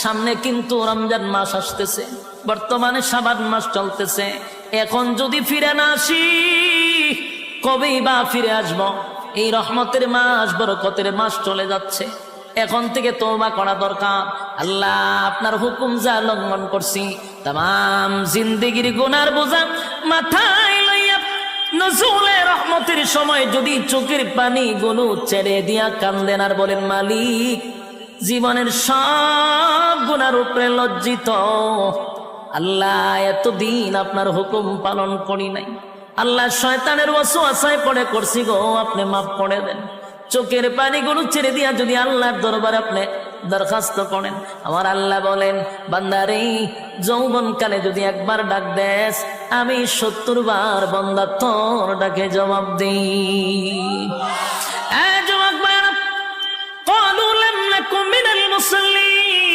সামনে কিন্তু রমজান মাস আসতেছে, বর্তমানে শাবান মাস চলতেছে। এখন যদি ফিরে না আসি কবেই বা ফিরে আসব? এই রহমতের মাস, বরকতের মাস চলে যাচ্ছে। এখন থেকে তওবা করা দরকার। আল্লাহ আপনার হুকুম যা লঙ্ঘন করছি, তাম জিন্দেগির গুনার বোঝা মাথায় লইয়া নজরুলের রহমতের সময় যদি চোখের পানি গুলো ছেড়ে দিয়া কান্দেন আর বলেন, মালিক জীবনের সব গুনার উপরে লজ্জিত, আল্লাহ এতদিন আপনার হুকুম পালন করি নাই, আল্লাহ শয়তানের ওয়াসওয়াসায় পড়ে করছি গো, আপনি মাফ করে দেন। চোখের পানিগুলো ছেড়ে দিয়া যদি আল্লাহর দরবারে আপনি দরখাস্ত করেন, আমার আল্লাহ বলেন, বান্দারে যৌবনকালে যদি একবার ডাক দেস, আমি 70 বার বান্দা তোর ডাকে জবাব দিই। যুবক ভাইরা, ক্বালু লাম নাকু মিনাল মুসাল্লিন,